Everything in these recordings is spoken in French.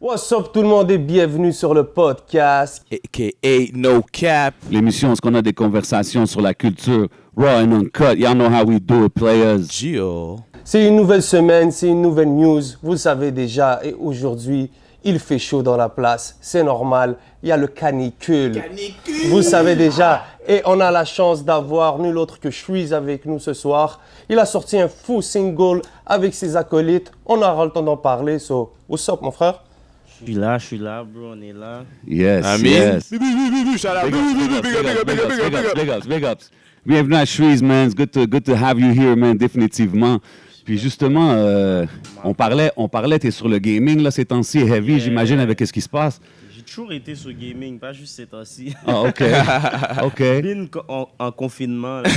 What's up tout le monde et bienvenue sur le podcast a.k.a. No Cap. L'émission, est-ce qu'on a des conversations sur la culture raw and uncut? Y'all know how we do it, players. Gio. C'est une nouvelle semaine, c'est une nouvelle news, vous le savez déjà et aujourd'hui il fait chaud dans la place, c'est normal, il y a le canicule. Vous le savez déjà et on a la chance d'avoir nul autre que Shreeze avec nous ce soir. Il a sorti un fou single avec ses acolytes, on aura le temps d'en parler, so what's up mon frère? Je suis là, bro, on est là. Yes, Amin. yes. Shout out. Big ups, big ups. Bienvenue à Shreeze, man. It's good to have you here, man, définitivement. Puis justement, on parlait, t'es sur le gaming, là, ces temps-ci, heavy, Yeah. j'imagine, avec ce qui se passe. J'ai toujours été sur gaming, pas juste ces temps-ci. Ah, OK. OK. En confinement, là.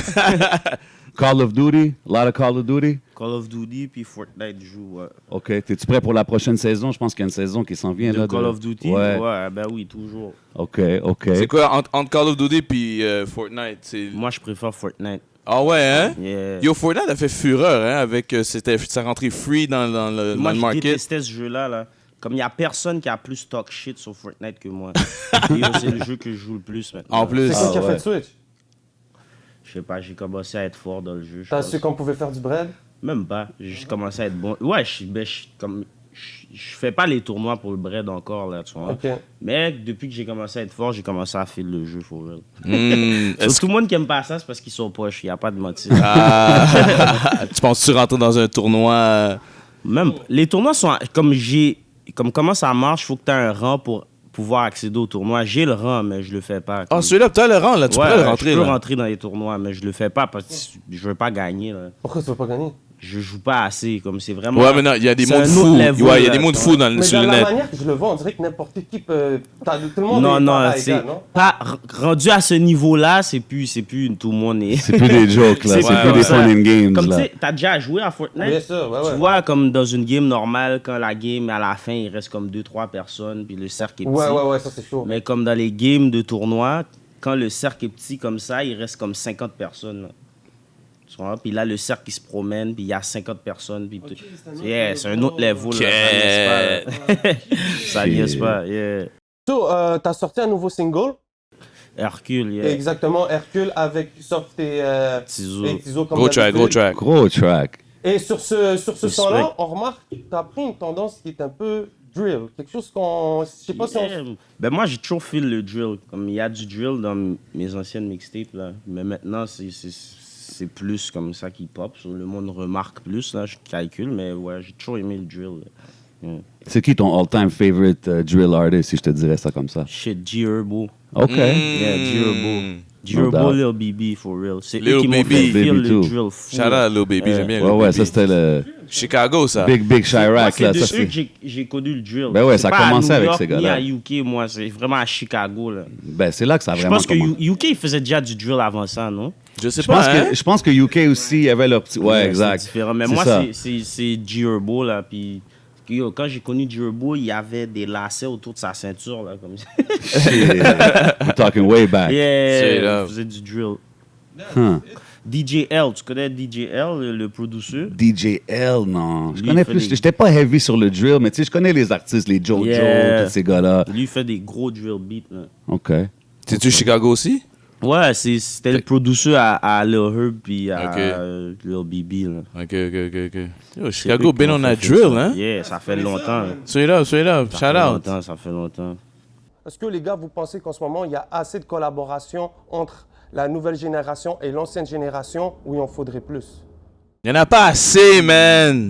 Call of Duty, a lot of Call of Duty. Call of Duty puis Fortnite joue. Ouais. OK. T'es-tu prêt pour la prochaine saison? Je pense qu'il y a une saison qui s'en vient, De là. Call of Duty? Ouais. Ben oui, toujours. OK, OK. C'est quoi entre Call of Duty puis Fortnite? Moi, je préfère Fortnite. Ah ouais, hein? Yeah. Yo, Fortnite a fait fureur, hein, avec sa rentrée free dans le Moi, je market. détestais ce jeu-là, là. Comme il n'y a personne qui a plus talk shit sur Fortnite que moi. Yo, c'est le jeu que je joue le plus maintenant. En plus. C'est qui qui a ouais. fait le switch? Je sais pas, j'ai commencé à être fort dans le jeu. je T'as pense. su qu'on pouvait faire du bread? Même pas. J'ai juste commencé à être bon. Ouais, je fais pas les tournois pour le bread encore, là, tu vois. Ok. Mais depuis que j'ai commencé à être fort, j'ai commencé à faire le jeu, for real. Est-ce Tout le monde qui aime pas ça, c'est parce qu'ils sont poches. Il n'y a pas de motif. tu penses-tu rentrer dans un tournoi? Même, les tournois sont... Comme comment ça marche, il faut que tu aies un rang pour pouvoir accéder au tournoi. J'ai le rang, mais je le fais pas. Ah, celui-là, tu as le rang, là. Tu peux le rentrer, je peux là. rentrer dans les tournois, mais je le fais pas parce que je veux pas gagner, là. Pourquoi tu veux pas gagner? Je joue pas assez, comme c'est vraiment... Ouais, mais non, il y a des c'est modes un autre fous. level, Ouais, il y a là, des modes tu fous vois. Mais sur dans le la net. manière que je le vois, on dirait que n'importe qui peut... Tout le monde Non, est non, pareil, c'est gars, non? pas rendu à ce niveau-là, c'est plus tout le monde est. C'est plus des jokes, là. C'est C'est ouais, plus ouais. des fun and games, Comme tu là. sais, t'as déjà joué à Fortnite. Bien sûr, ouais, Tu ouais. vois, comme dans une game normale, quand la game, à la fin, il reste comme 2-3 personnes, puis le cercle est petit. Ouais, ça c'est chaud. Mais comme dans les games de tournoi, quand le cercle est petit comme ça, il reste comme 50 personnes. Là. Tu vois? Puis là, le cercle, il se promène, puis il y a 50 personnes. Puis c'est un autre level. Là, ça niaise pas. Yeah. So, t'as sorti un nouveau single, Hercule, yeah. exactement, Hercule, avec sauf tes Tizo. et Tizo comme Go track, go d'habitude. track. Gros track. Et sur ce son-là, Respect. on remarque que t'as pris une tendance qui est un peu drill, quelque chose qu'on... Je sais pas si on... Yeah. Ben moi, j'ai toujours fait le drill. Comme il y a du drill dans mes anciennes mixtapes, là. Mais maintenant, c'est plus comme ça qui pop. Le monde remarque plus, là. Je calcule, mais ouais, j'ai toujours aimé le drill. Là. Yeah. C'est qui ton all-time favorite drill artist, si je te dirais ça comme ça? Shit, G-Herbo. OK. Yeah, G-Herbo. G-Herbo, doubt. Lil BB, for real. C'est Lil eux qui m'ont BB. fait feel Baby le too. drill fou. Shout out, Lil Baby, j'aime bien Ouais, Lil ouais, Baby. ça c'était le Chicago, ça. Big Moi, Chirac, c'est là. de Ça, eux c'est... que j'ai connu le drill. Ben ouais, C'est ça a pas à commencé New avec York, ces gars-là. ni à UK, moi. C'est vraiment à Chicago, là. Ben, c'est là que ça a Je vraiment pense que commencé. UK, il faisait déjà du drill avant ça, non? Je sais Je pense, pas, hein? je pense que UK aussi, il y avait leur petit... Ouais, exact. C'est différent. Mais C'est moi, ça. c'est G-Herbo, là. Puis, yo, quand j'ai connu G-Herbo, il y avait des lacets autour de sa ceinture, là. Comme ça. Shit. We're talking way back. Straight Yeah, up. il faisait du drill. Huh. DJL, tu connais DJL, le producer? DJL, non. Je Lui, connais il fait plus. des- J'étais pas heavy sur le drill, mais tu sais, je connais les artistes, les Jojo, Yeah. tous ces gars-là. Lui, il fait des gros drill beats, là. OK. T'es-tu Chicago aussi? Ouais, c'était le producer à Lil Herb puis à Ok. Lil BB, là. Ok. Yo, C'est eux Chicago, qui been m'ont on that fait drill, ça. hein? Yeah, ça fait longtemps. là. Straight up, Ça shout fait out. longtemps, ça fait longtemps. Est-ce que les gars, vous pensez qu'en ce moment, il y a assez de collaboration entre la nouvelle génération et l'ancienne génération ou il en faudrait plus? Il y en a pas assez, man.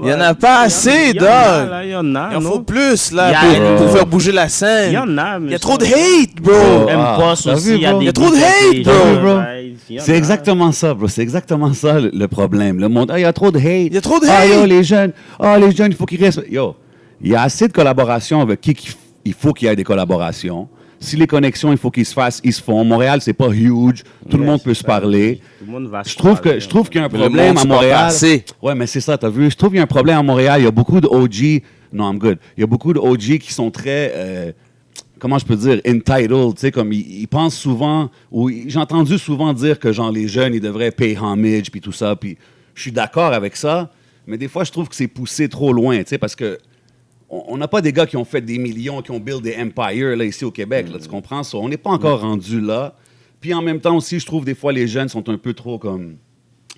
Il y en a pas assez, Il y en a, dog. là, il y en a, Il en non? faut plus, Il y là, a- pour faire bouger la Il scène. y en a, mais Il y a ça- trop de hate, bro. M-Post t'as aussi, vu, il y a bro? des Il y a trop de beats avec hate, les bro. gens, Bro. ouais, il y en C'est a. exactement ça, bro. C'est exactement ça le problème. Le monde, il y a trop de hate. Il y a trop de Ah, yo, hate. les jeunes, il faut qu'ils restent. Yo, il y a assez de collaborations avec qui il faut qu'il y ait des collaborations. Si les connexions, il faut qu'ils se fassent, ils se font. Montréal, c'est pas huge. Tout le Ouais, monde peut c'est se pas- parler. Tout le monde va se Je trouve parler. qu'il y a un Mais le problème monde à se parle pas Montréal. assez. Ouais, mais c'est ça, t'as vu. Je trouve qu'il y a un problème à Montréal. Il y a beaucoup de OG. Non, I'm good. Il y a beaucoup de OG qui sont très comment je peux dire, entitled, tu sais, comme ils pensent souvent, ou j'ai entendu souvent dire que genre les jeunes, ils devraient pay homage, puis tout ça, puis je suis d'accord avec ça, mais des fois, je trouve que c'est poussé trop loin, tu sais, parce que on n'a pas des gars qui ont fait des millions, qui ont build des empires là, ici au Québec, là, tu comprends? So, on n'est pas encore rendu là. Puis en même temps aussi, je trouve des fois les jeunes sont un peu trop comme...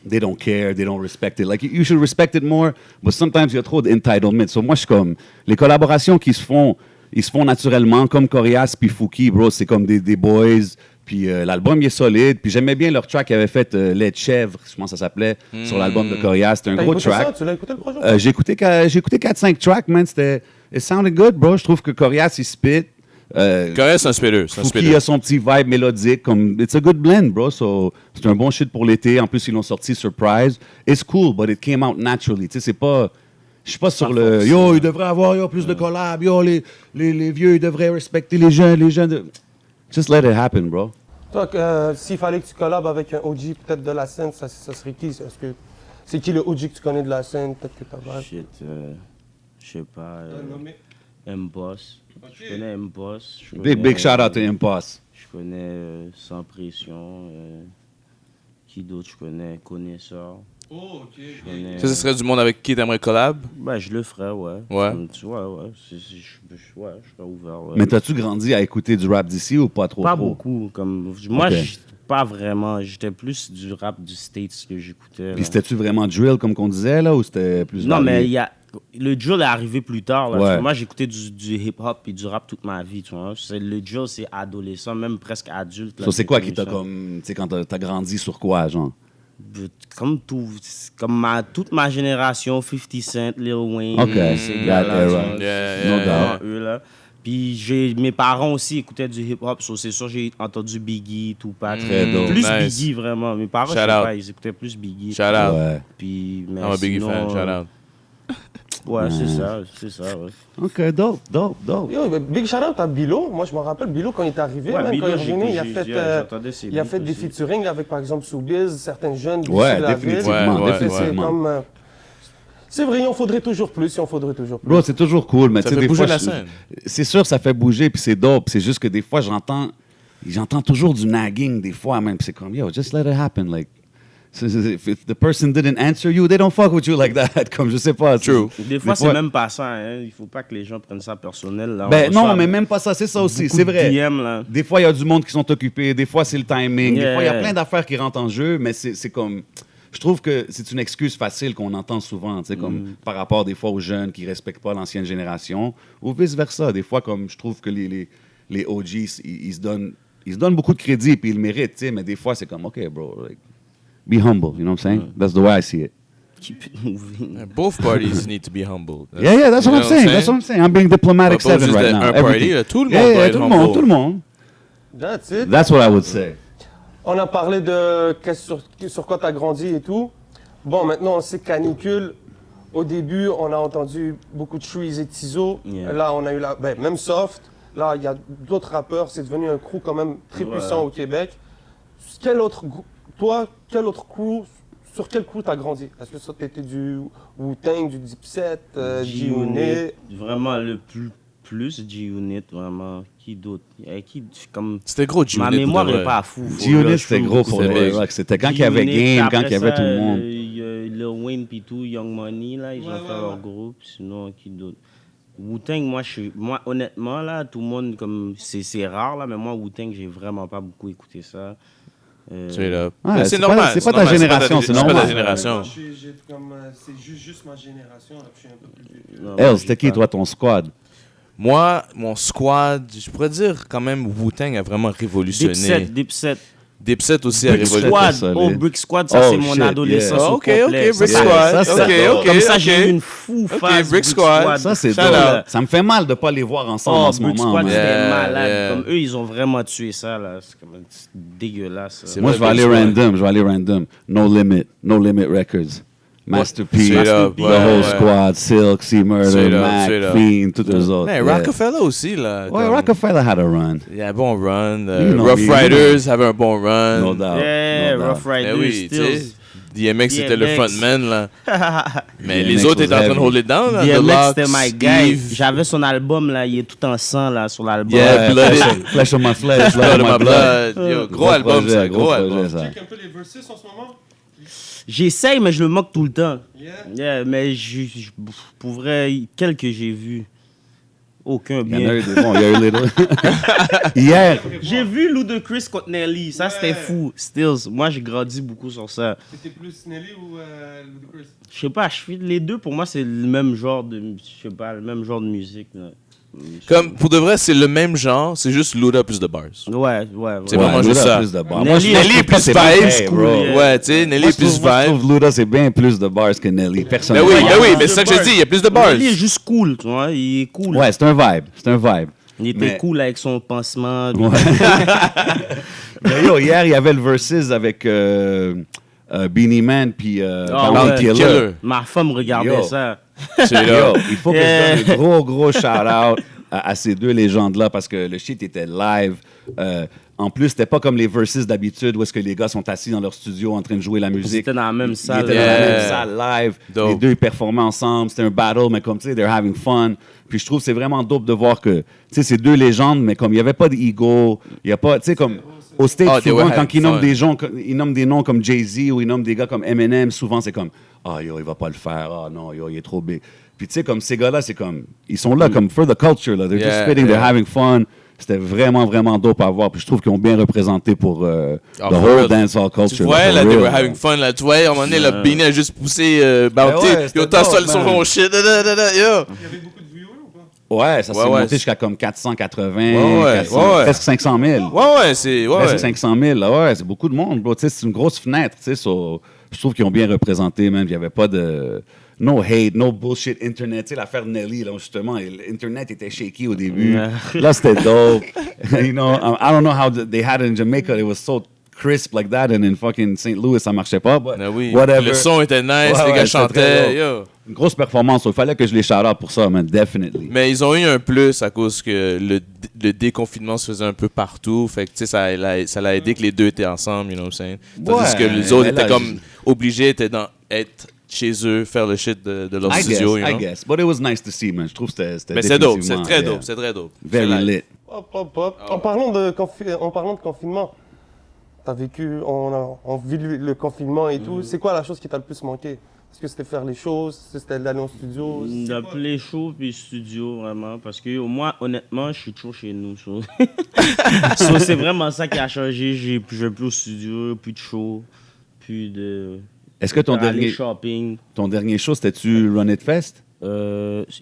They don't care, they don't respect it. Like, you should respect it more, but sometimes il y a trop d'entitlement. So moi, je suis comme... Les collaborations qui se font, ils se font naturellement, comme Corias puis Fouki, bro, c'est comme des boys... Puis l'album, il est solide. Puis j'aimais bien leur track qu'ils avaient fait, Lait de chèvre, je pense que ça s'appelait, sur l'album de Corias. C'était un gros track. Ça? Tu l'as écouté le projet? J'ai écouté 4-5 tracks, man. It sounded good, bro. Je trouve que Corias, il spit. Corias, c'est un spitter. Fouki a son petit vibe mélodique. Comme, it's a good blend, bro. So, c'est un bon shit pour l'été. En plus, ils l'ont sorti Surprise. It's cool, but it came out naturally. Tu sais, c'est pas... Je suis pas sur le... Yo, il devrait avoir plus de collabs. Yo, les vieux, ils devraient respecter les jeunes. Just let it happen, bro. Toi, s'il fallait que tu collabes avec un OG peut-être de la scène, ça serait qui? C'est qui le OG que tu connais de la scène? Peut-être que t'as pas. Shit, je sais pas. M-Boss. Je connais M-Boss. Big shout out to Impost. Je connais Sans Pression. Qui d'autre je connais? Connaisseur. Oh, ok. Je connais, Ça, ce serait du monde avec qui t'aimerais collab? ben, je le ferais, ouais. Ouais. Ouais. Je serais ouvert. Ouais. Mais t'as-tu grandi à écouter du rap d'ici ou pas trop? Pas trop? beaucoup. Comme, moi, Ok. pas vraiment. J'étais plus du rap du States que j'écoutais. Puis là. c'était-tu vraiment drill comme qu'on disait là ou c'était plus Non, varié? mais le drill est arrivé plus tard. Là. Ouais. Tu vois, moi, j'écoutais du hip-hop et du rap toute ma vie. Tu vois. Le drill, c'est adolescent, même presque adulte. là, So, c'est quoi qui t'a ça. comme... Tu sais, quand t'as grandi sur quoi, genre? Comme tout, toute ma génération, 50 Cent, Lil Wayne, Ok, ces that gars-là, era. tu vois, Yeah, No yeah, doubt. eux, là. Puis mes parents aussi écoutaient du hip-hop, so c'est sûr j'ai entendu Biggie, Tupac. Très dope. Plus Nice. Biggie, vraiment. Mes parents, Shout je sais out. pas, ils écoutaient plus Biggie. Shout out. Ouais. Puis, mais I'm a Biggie sinon, fan, shout out. Ouais, c'est ça, ouais. OK, dope. Yo, mais big shout out à Bilo. Moi, je me rappelle Bilo quand il est arrivé. Ouais, même Bilo, quand il est revenu, j'entendais ses il a beats fait des aussi. featuring avec, par exemple, Soubiz, certains jeunes. Ouais, d'ici la définitivement, ville. Ouais, C'est définitivement. comme, c'est vrai, il en faudrait toujours plus, Bro, c'est toujours cool, mais Ça tu sais, fait des bouger fois... la scène. C'est sûr, ça fait bouger, puis c'est dope. C'est juste que des fois, j'entends toujours du nagging, des fois, même. Puis c'est comme, yo, just let it happen, like... If the person didn't answer you, they don't fuck with you like that. Comme, je sais pas. True. Des fois, c'est même pas ça. Hein. Il faut pas que les gens prennent ça personnel. Là. Ben On non, reçoit mais même pas ça, c'est ça aussi, beaucoup c'est de vrai. DM, là. Des fois, il y a du monde qui sont occupés, des fois, c'est le timing, des Yeah. fois, il y a plein d'affaires qui rentrent en jeu, mais c'est comme... Je trouve que c'est une excuse facile qu'on entend souvent, tu sais, comme par rapport des fois aux jeunes qui respectent pas l'ancienne génération, ou vice-versa. Des fois, comme je trouve que les OGs, ils se donnent beaucoup de crédit, puis ils le méritent, tu sais, mais des fois, c'est comme, OK, bro, like, be humble, you know what I'm saying? That's the way I see it. Keep it moving. Both parties need to be humble. Yeah, that's what I'm saying. That's what I'm saying. I'm being diplomatic Pas seven juste right now. un party, Everything. là, tout le monde Yeah, doit être tout le humble. monde, tout le monde. That's it. That's what I would say. On a parlé de sur quoi tu as grandi et tout. Bon, maintenant, on sait canicule. Au début, on a entendu beaucoup de Trees et Tizo. Yeah. Là, on a eu même Soft. Là, il y a d'autres rappeurs. C'est devenu un crew quand même très puissant au Québec. Quel autre crew, sur quel crew tu as grandi? Est-ce que ça, t'étais du Wu-Tang, du Dipset, G-Unit? Vraiment, le plus G-Unit, vraiment. Qui d'autre? Comme... C'était gros, G-Unit. Ma mémoire n'est pas fou. G-Unit, c'était gros pour C'était les big. rock. C'était quand il y avait Game, quand il y avait tout le monde. Lil Wayne puis tout, Young Money, là, ils ont fait leur groupe. Sinon, qui d'autre? Wu-Tang, moi, honnêtement, là, tout le monde, comme, c'est rare, là, mais moi, Wu-Tang, j'ai vraiment pas beaucoup écouté ça. Straight up. Ouais, Mais c'est c'est pas- normal. c'est pas ta génération, c'est C'est pas ta normal. génération. C'est juste ma génération. Là, je suis un peu plus vieux. Non, Elle, moi, c'était j'ai qui, pas. toi, ton squad? Moi, mon squad, je pourrais dire quand même Wu-Tang a vraiment révolutionné. Dipset. Dipset aussi a Brick révolutionné. Squad. solide. Oh, Brick Squad, ça, Oh, c'est mon shit, adolescence yeah. au Ok, complet. ok, Brick Ça, Squad. ça, Ok, c'est- ok. Comme ça, ok. j'ai eu une fou phase Brick Squad. Ça, c'est Shout dope. out. Ça me fait mal de pas les voir ensemble Oh, en ce Brick moment. Squad, man. c'était Yeah, malade. yeah. Comme eux, ils ont vraiment tué ça, là. C'est comme dégueulasse. ça. C'est Moi, vrai, je vais aller Brick Squad. random. No Limit Records. Masterpiece, Straight up, The ouais, Whole ouais. Squad, Silk, C-Murder, Straight up, Mac, straight up. Fiend, tous eux autres. Hey, yeah. Rockefeller aussi, là. Ouais, comme- Rockefeller had a run. Il y a un bon run. You know, Rough you know. Riders avait un bon run. No doubt. Yeah, no doubt. Rough Mais Riders, oui, tu sais. Stills. DMX était le DMX. frontman, là. Mais DMX les autres was étaient en train de heavy. hold it down, là. DMX, Deluxe, c'était my guy. Eve, J'avais son album, là. Il est tout en sang, là, sur l'album. Yeah, Ouais, Blooded. Flesh on my flesh, Blood of my my blood. Yo, gros album, projet, ça. Gros projet, album. ça. Check un peu les verses en ce moment. J'essaye, mais je le moque tout le temps. Yeah. Yeah, mais pour vrai, quel que j'ai vu. Aucun Il y en a bien. eu des bons. Il y a eu Little. Hier, J'ai vu Ludacris contre Nelly. Ça, c'était fou. Stills, moi, j'ai grandi beaucoup sur ça. C'était plus Nelly ou Ludacris? Je sais pas, les deux, pour moi, c'est le même genre de... Je sais pas, le même genre de musique. Là. Comme, pour de vrai, c'est le même genre, c'est juste Luda plus de bars. Ouais. C'est vraiment Luda juste ça. plus de bars. Nelly- Moi, je Nelly trouve est pas plus c'est vibes, pareil, bro. Ouais, tu sais, Nelly Moi, est plus je vibe. trouve Luda, c'est bien plus de bars que Nelly, Ben personnellement. oui, il y a mais c'est ça que je dis, il y a plus de bars. Nelly est juste cool, tu vois. Il est cool. Ouais, c'est un vibe. C'est un vibe. Il était Mais- cool avec son pansement. Ouais. Mais yo, hier, il y avait le versus avec Beanie Man puis Ah, Bounty ouais. Killer. Killer. Ma femme regardait Yo. ça. C'est là. Yo, il faut que je donne un gros shout-out à ces deux légendes-là parce que le shit était live. En plus, c'était pas comme les versus d'habitude où est-ce que les gars sont assis dans leur studio en train de jouer la Ils musique. étaient dans la même Ils salle. étaient dans la Yeah. même salle live. Dope. Les deux ils performaient ensemble. C'était un battle, mais comme tu sais, they're having fun. Puis je trouve que c'est vraiment dope de voir que, tu sais, c'est deux légendes, mais comme il n'y avait pas d'ego, il n'y a pas, tu sais, comme au States, Oh, they souvent, were quand having ils nomment fun. des gens, ils nomment des noms comme Jay-Z ou ils nomment des gars comme Eminem, souvent c'est comme, ah yo, il va pas le faire, ah non, yo, il est trop big. Puis tu sais, comme ces gars-là, c'est comme, ils sont là comme for the culture, là. They're just Yeah, spitting, yeah. they're having fun. C'était vraiment, vraiment dope à voir. Puis je trouve qu'ils ont bien représenté pour the for whole real. dancehall culture. Tu vois, for là, they real. were having fun, là. Tu vois, à un moment donné, le Beanie a juste poussé Bounty. ouais, c'était Yo, t'as dope, son man. shit, yo. Il y avait beaucoup de viewers ou pas? Ouais, ça s'est Ouais, ouais. monté jusqu'à comme 480, Ouais, 400, ouais. presque 500 000. Ouais, c'est. Ouais, Presque ouais. 500 000, là, ouais, c'est beaucoup de monde, bro. Tu sais, c'est une grosse fenêtre, tu sais. Je trouve qu'ils ont bien représenté, même. Il n'y avait pas de... No hate, no bullshit Internet. Tu sais, l'affaire de Nelly, là, justement, Internet était shaky au début. Là, c'était dope. You know, I don't know how they had it in Jamaica. It was so crisp like that. And in fucking St. Louis, ça marchait pas. But Ah oui. whatever. Le son était nice, Ouais, les ouais, gars c'était très chantaient. dope. Yo. Une grosse performance. Il fallait que je les shout out pour ça, man. Definitely. Mais ils ont eu un plus à cause que le déconfinement se faisait un peu partout. Fait que, tu sais, ça l'a aidé que les deux étaient ensemble, you know what I'm saying? Tandis Ouais, que les autres mais étaient là, comme obligés être chez eux, faire le shit de leur studio, you know? I guess. But it was nice to see, man. Je trouve que c'était Mais c'est dope, c'est définitivement, très yeah, dope, c'est très dope. Very C'est lit. Hop, hop, hop. En parlant de confinement, t'as vécu, on vit le confinement et tout. C'est quoi la chose qui t'a le plus manqué? Est-ce que c'était faire les choses? Est-ce que c'était d'aller en studio? C'est quoi? D'appeler show puis studio, vraiment. Parce que moi, honnêtement, je suis toujours chez nous. So. So, c'est vraiment ça qui a changé. Je vais plus au studio, plus de show, plus de. Est-ce que ton aller shopping. dernier show, c'était-tu Run It Fest?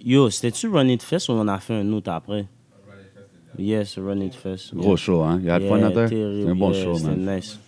Yo, c'était-tu Run It Fest ou on en a fait un autre après? Yes, Run It Fest. Gros show, hein? You had fun out there? terrible. C'est un bon Yeah, show, c'était man. nice.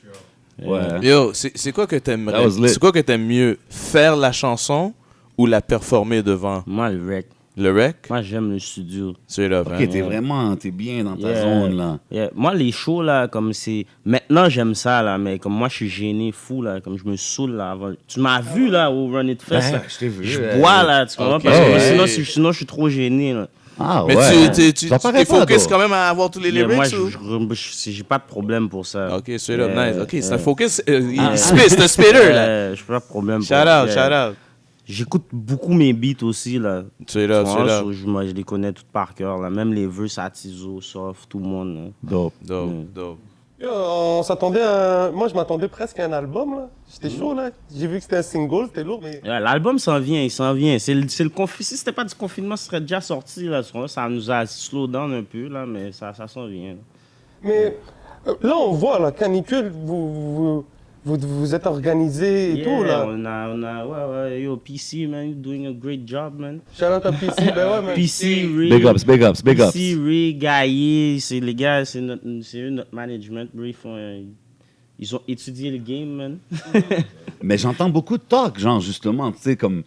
Ouais. Yo, c'est quoi que t'aimerais? That was lit. C'est quoi que t'aimes mieux? Faire la chanson ou la performer devant? Moi, le rec. Le rec? Moi, j'aime le studio. C'est là, Ok, t'es bien dans ta Yeah. zone, là. Yeah. Moi, les shows, là, comme c'est... Maintenant, j'aime ça, là, mais comme moi, je suis gêné, fou, là, comme je me saoule, là, avant... Tu m'as vu, là, au Run It Fest, Ouais, là. je t'ai vu, Je ouais. bois, là, tu comprends? Ok. Parce que Ouais. sinon, je suis trop gêné, là. Ah, Mais ouais. tu Ça paraît t'es pas, focus toi. quand même à avoir tous les Yeah, lyrics moi, ou? j'ai pas de problème pour ça. Ok, straight up, Yeah, nice. Ok, c'est yeah. un focus. Il spit, c'est un spitter, là. J'ai pas de problème pour Shout out, yeah. shout out. J'écoute beaucoup mes beats aussi, là. Straight up, Tu straight vois, up. so, moi, je les connais toutes par cœur, là. Même les vœux, Satizo, Soft, tout le monde, là. Dope. Dope, dope. Yo, on s'attendait à... Moi, je m'attendais presque à un album, là. J'étais chaud, là. J'ai vu que c'était un single, c'était lourd, mais... Ouais, l'album s'en vient, il s'en vient. C'est le si c'était pas du confinement, ce serait déjà sorti. Là. Ça nous a slow down un peu, là, mais ça s'en vient. Là. Mais là, on voit, la canicule, vous êtes organisé et Yeah, tout, là. ouais, yo, PC, man, you're doing a great job, man. Shout out à PC, ben ouais, man. PC, Ray. Big ups, big ups, big ups. PC, Ray, Gaillé, c'est les gars, c'est eux notre management, bro. Ils ont étudié le game, man. Mais j'entends beaucoup de talk, genre, justement, tu sais, comme...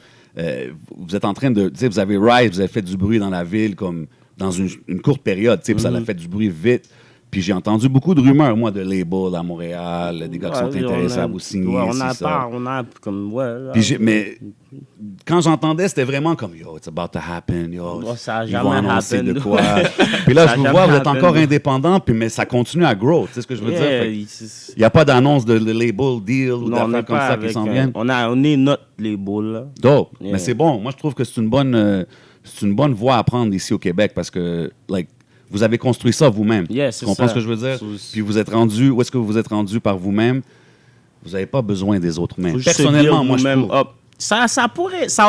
vous êtes en train de... Tu sais, vous avez Rise, vous avez fait du bruit dans la ville, comme dans une courte période, tu sais, puis ça a fait du bruit vite. Puis j'ai entendu beaucoup de rumeurs, moi, de labels à Montréal, des gars qui sont Ouais, intéressés à vous signer, ouais, ça. on a comme, ouais. là. Puis mais quand j'entendais, c'était vraiment comme, yo, it's about to happen, yo, Ouais, ça a ils vont jamais annoncer happen. de quoi. Puis là, Ça je a vous jamais vois, vous êtes happen. encore indépendant, puis mais ça continue à grow, tu sais ce que je veux dire? Yeah, Fait que il n'y a pas d'annonce de label deal ou non, on n'est d'affaires comme pas ça qui avec s'en viennent. on est notre label, là. Dope. Yeah. Mais c'est bon. Moi, je trouve que c'est une bonne voie à prendre ici au Québec parce que, like, vous avez construit ça vous-même. Yeah, Tu c'est comprends ça. ce que je veux dire? C'est- Puis vous êtes rendu, où est-ce que vous vous êtes rendu par vous-même? Vous n'avez pas besoin des autres mains. Faut juste se Personnellement, build moi, je nous-mêmes trouve. up. Ça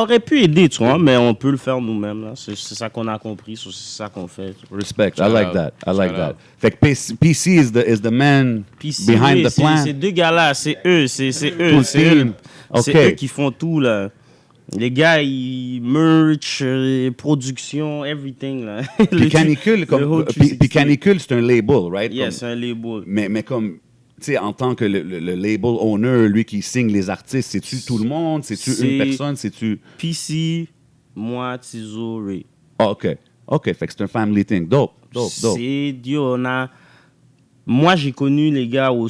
aurait pu aider, tu vois, mais on peut le faire nous-mêmes. Là. C'est ça qu'on a compris, c'est ça qu'on fait. Respect. I like that. Fait que PC is the man PC, behind the plan. Ces deux gars-là, c'est eux. C'est Tout eux. le team. C'est OK. eux qui font tout, là. Les gars, ils merch, production, everything, là. Puis Canicule, puis Canicule, c'est un label, right? Yeah, Comme- c'est un label. mais comme, tu sais, en tant que le label owner, lui qui signe les artistes, c'est-tu tout le monde? C'est-tu C'est- une personne? C'est-tu... PC, moi, Tizo, Ray. Ah, OK. OK, fait que c'est un family thing. Dope. C'est Dieu, on a. Moi, j'ai connu les gars au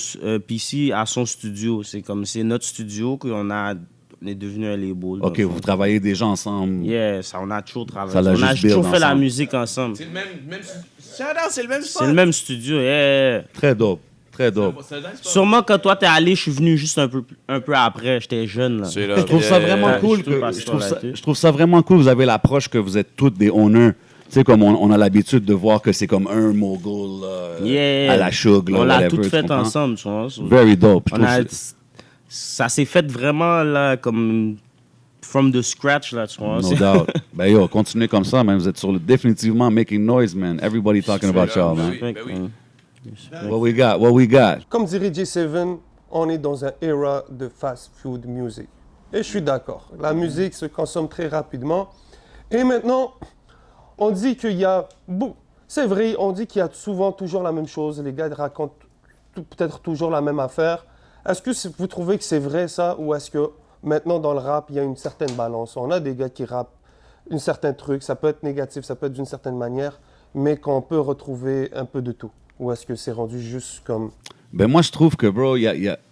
PC à son studio. C'est notre studio qu'on on est devenu un label. OK, vous travaillez déjà ensemble. Yeah, ça, on a toujours Ça travaillé. l'a On a juste build toujours fait la ensemble. musique ensemble. C'est le même shout-out, c'est le même spot. C'est le même studio, yeah. Très dope. Sûrement, quand toi, t'es allé, je suis venu juste un peu après. J'étais jeune, là. Je trouve ça vraiment Yeah, cool. je Je trouve ça vraiment cool. Vous avez l'approche que vous êtes toutes des owners. Tu sais, comme on a l'habitude de voir que c'est comme un mogul Yeah. à la Shug. On l'a whatever, tout tu fait comprends? ensemble, tu vois. Very dope. Je On trouve a- ça- Ça s'est fait vraiment, là, comme... From the scratch, là, tu vois. No doubt. Ben yo, continuez comme ça, man. Vous êtes définitivement making noise, man. Everybody talking about y'all, man. What we got? Comme dirait J7, on est dans un era de fast food music. Et je suis d'accord. La musique se consomme très rapidement. Et maintenant, on dit qu'il y a... C'est vrai, on dit qu'il y a souvent toujours la même chose. Les gars racontent peut-être toujours la même affaire. Est-ce que vous trouvez que c'est vrai ça, ou est-ce que maintenant dans le rap, il y a une certaine balance? On a des gars qui rappent un certain truc, ça peut être négatif, ça peut être d'une certaine manière, mais qu'on peut retrouver un peu de tout. Ou est-ce que c'est rendu juste comme... Ben moi, je trouve que, bro,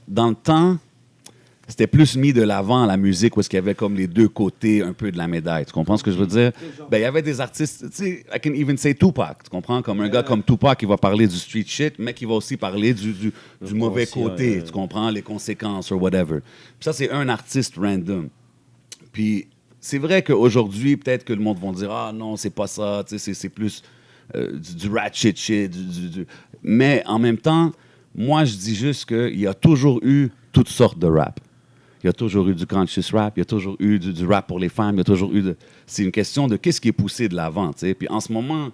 dans le temps, c'était plus mis de l'avant la musique où est-ce qu'il y avait comme les deux côtés un peu de la médaille. Tu comprends ce que je veux dire? Ben, il y avait des artistes, tu sais, I can even say Tupac, tu comprends? Comme un gars comme Tupac qui va parler du street shit, mais qui va aussi parler du mauvais côté, tu comprends? Les conséquences ou whatever. Puis ça, c'est un artiste random. Puis c'est vrai qu'aujourd'hui, peut-être que le monde va dire « Ah non, c'est pas ça, tu sais, c'est plus du ratchet shit. Mais en même temps, moi, je dis juste qu'il y a toujours eu toutes sortes de rap. Il y a toujours eu du conscious rap, il y a toujours eu du rap pour les femmes, il y a toujours eu de... C'est une question de qu'est-ce qui est poussé de l'avant, tu sais. Puis en ce moment,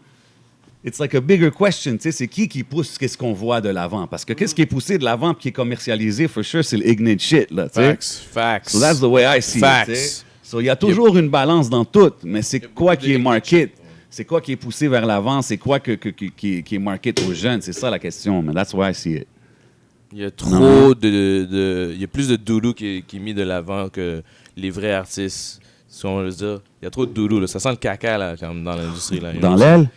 it's like a bigger question, tu sais, c'est qui pousse qu'est-ce qu'on voit de l'avant? Parce que qu'est-ce qui est poussé de l'avant puis qui est commercialisé, for sure, c'est l'ignorant shit, là, tu sais. Facts. So that's the way I see it, tu sais. So il y a toujours une balance dans tout, mais c'est quoi qui est market? C'est quoi qui est poussé vers l'avant? C'est quoi qui est market aux jeunes? C'est ça la question, man. That's why I see it. Il y a trop il y a plus de doudou qui est mis de l'avant que les vrais artistes. Si on veut dire, il y a trop de doudou, là. Ça sent le caca là, comme dans l'industrie. Là, Dans l'aile?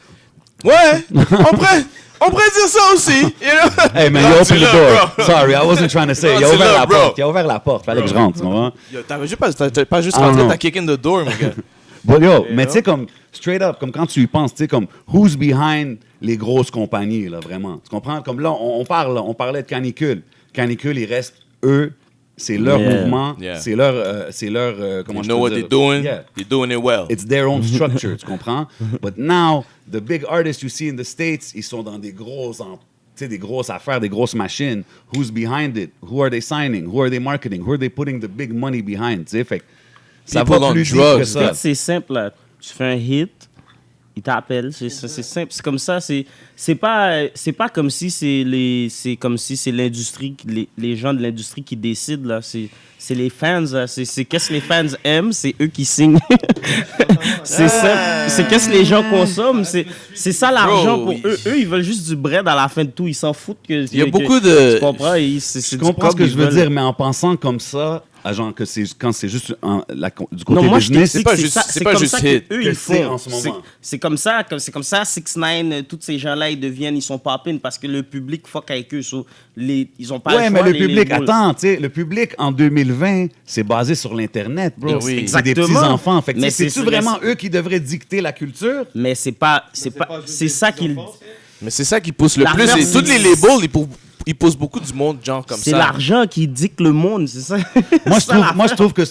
Ouais! on pourrait dire ça aussi! You know? Hey man, you opened the door. Sorry, I wasn't trying to say. Il a ouvert la porte. Il a ouvert la porte. Fallait que je rentre, tu vois? Yo, t'as pas juste rentré, t'as kick in the door, mon gars. But yo, mais tu sais, comme, straight up, comme quand tu y penses, tu sais, comme, who's behind les grosses compagnies, là, vraiment? Tu comprends? Comme là, on parlait de Canicule. Canicule, il reste eux, c'est leur mouvement, Yeah. c'est leur, comment You je know peux what dire? they're doing? Yeah. They're doing it well. It's their own structure, tu comprends? But now, the big artists you see in the States, ils sont dans des grosses affaires, des grosses machines. Who's behind it? Who are they signing? Who are they marketing? Who are they putting the big money behind? Tu sais, fait que ça People va on plus deep drugs, que ça. C'est simple, là. Tu fais un hit, il t'appelle, c'est simple. C'est comme ça, c'est pas comme si c'est comme si c'est l'industrie, les gens de l'industrie qui décident, là. C'est les fans, là. C'est qu'est-ce que les fans aiment, c'est eux qui signent. C'est simple. C'est qu'est-ce que les gens consomment, c'est ça l'argent Bro, pour eux. Eux, ils veulent juste du bread à la fin de tout. Ils s'en foutent que... Il y a beaucoup de... Tu comprends? Je comprends ce que je veux dire, mais en pensant comme ça, à genre que quand c'est juste du côté Non, moi, je business, t'explique, pas c'est juste- ça, c'est c'est pas comme juste ça hit. qu'eux, Que ils c'est font. en ce moment. C'est comme ça, 6ix9ine, tous ces gens-là, ils sont popping parce que le public fuck avec eux. Ils ont pas ouais, le mais choix, le public, labels. attends, tu sais, le public en 2020, c'est basé sur l'Internet, bro. Oui. C'est des Exactement. petits-enfants. Fait que, Mais c'est-tu c'est- vraiment eux qui devraient dicter la culture? Mais c'est ça qu'ils... Mais c'est ça qui pousse le plus. L'argent, Et tous les labels, ils poussent beaucoup du monde, genre comme ça. C'est l'argent qui dicte le monde, c'est ça. Moi, je trouve que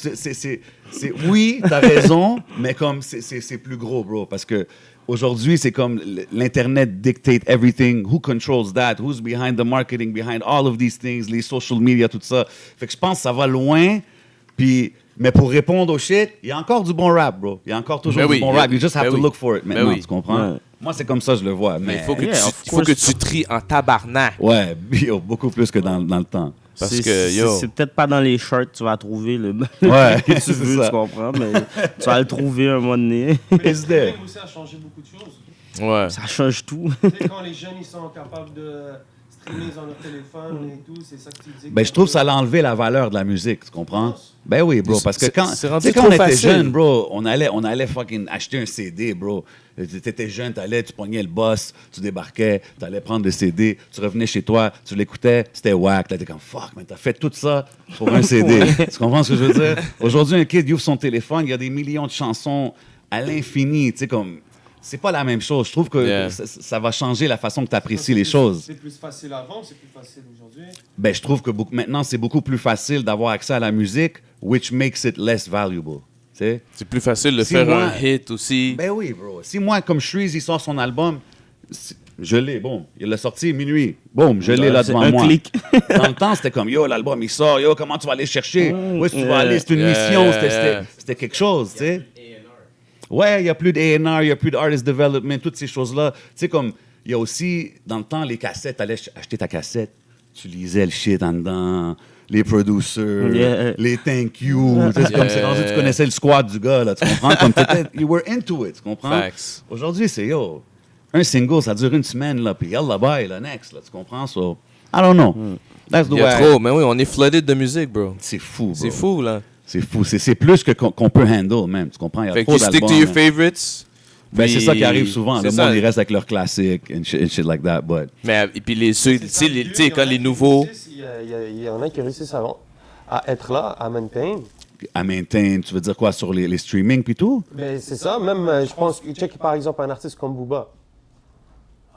oui, t'as raison, mais comme c'est plus gros, bro. Parce que aujourd'hui, c'est comme l'Internet dictate everything. Who controls that? Who's behind the marketing, behind all of these things, les social media, tout ça. Fait que je pense que ça va loin. Puis Mais pour répondre au shit, il y a encore du bon rap, bro. Il y a encore toujours du bon rap. You just have to look for it maintenant, tu comprends? Ouais. Moi, c'est comme ça que je le vois. Mais il faut que tu tries en tabarnak. Ouais, beaucoup plus que dans le temps. Parce que, c'est peut-être pas dans les shorts que tu vas trouver le que tu veux, tu comprends, mais tu vas le trouver un moment donné. It's there. Aussi a changé beaucoup de choses. Ouais. Ça change tout. Quand les jeunes ils sont capables de streamer dans leur téléphone et tout, c'est ça que tu dis. Ben, je trouve que ça a enlevé la valeur de la musique, tu comprends? Ben oui, bro, parce que quand on était facile. jeune, bro, on allait fucking acheter un CD, bro. T'étais jeune, tu pognais le boss, tu débarquais, t'allais prendre le CD, tu revenais chez toi, tu l'écoutais, c'était whack. Là, t'es comme, fuck, man, t'as fait tout ça pour un CD. Tu comprends ce que je veux dire? Aujourd'hui, un kid, il ouvre son téléphone, il y a des millions de chansons à l'infini, tu sais, comme... C'est pas la même chose. Je trouve que ça va changer la façon que tu apprécies les choses. C'est plus facile avant, c'est plus facile aujourd'hui. Ben, je trouve que maintenant, c'est beaucoup plus facile d'avoir accès à la musique, which makes it less valuable. T'sais? C'est plus facile de faire un hit aussi. Ben oui, bro. Si moi, comme Shreeze, il sort son album, je l'ai, bon. Il l'a sorti minuit. Boum, je l'ai là devant moi. Clic. Dans le temps, c'était comme, yo, l'album, il sort. Yo, comment tu vas aller chercher? Où est-ce que tu vas aller? C'est une mission. C'était quelque chose, tu sais. Ouais, il n'y a plus d'A&R, il n'y a plus d'artist development, toutes ces choses-là. Tu sais, comme, il y a aussi, dans le temps, les cassettes, tu allais acheter ta cassette, tu lisais le shit en dedans, les producers, les thank you. C'est comme, c'est rendu, tu connaissais le squad du gars, là, tu comprends? Comme you were into it, tu comprends? Facts. Aujourd'hui, c'est, yo, un single, ça dure une semaine, là, puis yalla bye, là, next, là, tu comprends? So, I don't know. That's the way. Il y a trop, mais oui, on est flooded de musique, bro. C'est fou, bro. C'est fou, là. C'est fou. C'est plus qu'on peut handle, même. Tu comprends? Il y a fait trop que tu stick to your favorites. Ben, c'est ça qui arrive souvent. Le monde, ils restent avec leurs classiques and shit like that. But... Mais, et puis, tu sais, quand les nouveaux... Il y en a qui réussissent à être là, à maintain. À maintain, tu veux dire quoi? Sur les streamings puis tout? Ben, c'est ça. Même, je pense, check par exemple un artiste comme Booba.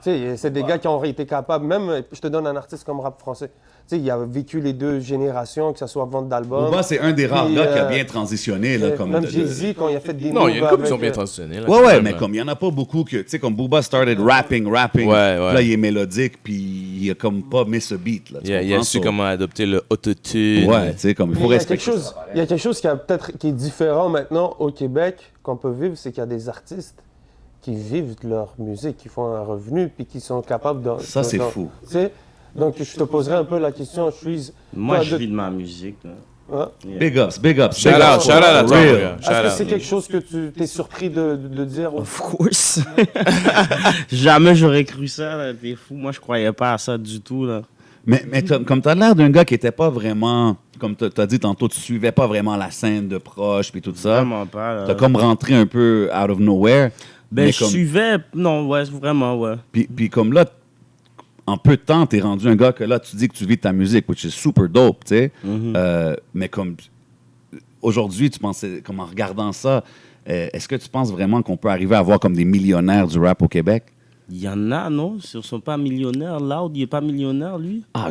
Tu sais, c'est des gars qui ont été capables, même, je te donne un artiste comme rap français. Tu sais, il a vécu les deux générations, que ce soit vente d'album. Booba, c'est un des rares gars qui a bien transitionné. Là, comme même Jay-Z, quand il a fait des Non, il y a une couple qui ont bien transitionné. Là, ouais, mais comme il n'y en a pas beaucoup que... Tu sais, comme Booba started rapping. Ouais. Là, il est mélodique, puis il a comme pas mis ce beat. Là, il a su comment adopter le autotune. Ouais, tu sais, comme il faut respecter ça. Il y a quelque chose qui est différent maintenant au Québec, qu'on peut vivre, c'est qu'il y a des artistes qui vivent de leur musique, qui font un revenu, puis qui sont capables de... Ça, c'est fou. Donc, je te poserai un peu la question, Moi, je vis de ma musique. Là. Yeah. Big ups. Shout out à toi. Est-ce que c'est quelque chose que tu t'es surpris de dire? Of course. Jamais j'aurais cru ça. Là. T'es fou. Moi, je croyais pas à ça du tout. Là. Mais comme tu as l'air d'un gars qui était pas vraiment... Comme tu as dit tantôt, tu suivais pas vraiment la scène de proche puis tout ça. Vraiment pas. Tu as comme rentré un peu out of nowhere. Ben, je suivais... Non, ouais, vraiment, ouais. Puis comme là, en peu de temps, t'es rendu un gars que là, tu dis que tu vis de ta musique, which is super dope, tu sais. Mais comme aujourd'hui, tu pensais, comme en regardant ça, est-ce que tu penses vraiment qu'on peut arriver à avoir comme des millionnaires du rap au Québec? Il y en a, non? Ils ne sont pas millionnaires. Loud, il n'est pas millionnaire, lui. Ah,